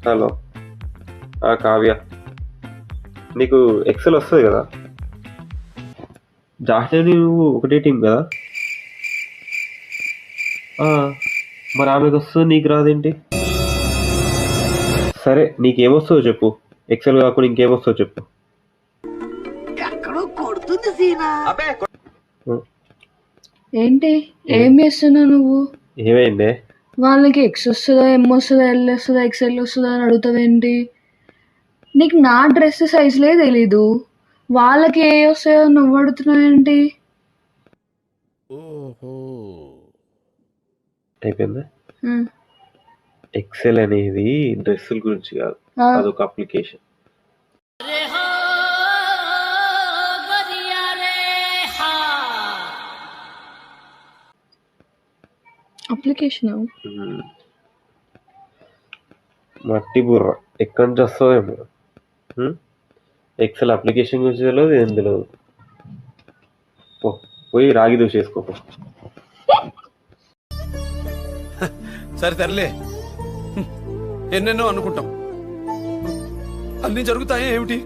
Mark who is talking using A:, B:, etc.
A: Hello. Kavya, నీకు XL వస్తుంది కదా? జాహ్నవి నువ్వు ఒకటే టీం కదా? ఆ, మరి ఆమెకు వస్తుంది, నీకు రాదేంటి? సరే, నీకేమొస్తుందో చెప్పు. ఎక్సెల్ కాకుండా ఇంకేమొస్తుందో చెప్పు.
B: ఏంటి ఏం చేస్తున్నావు నువ్వు?
A: ఏమైందే?
B: వాళ్ళకి ఎక్స్ వస్తుందా, ఎం వస్తుందా, ఎల్ వస్తుందా, ఎక్స్ఎల్ వస్తుందా అని అడుగుతావేంటి? నీకు నా డ్రెస్ సైజులే తెలీదు, వాళ్ళకి ఏ వస్తాయో నువ్వు అడుగుతున్నావేంటి?
A: అయిపోయిందా?
B: ఆ,
A: ఎక్సెల్ అనేది డ్రెస్సుల గురించి కాదు,
B: ఆ,
A: అదొక అప్లికేషన్.
B: అప్లికేషన్
A: మట్టి బుర్ర ఎక్కడి నుంచి వస్తుందేమో. ఎక్సెల్ అప్లికేషన్ గురించి తెలియదు, ఏం తెలియదు. పోయి రాగి దోశ వేసుకోపో.
C: సరే తరలే, ఎన్నెన్నో అనుకుంటాం, అన్ని జరుగుతాయా ఏమిటి?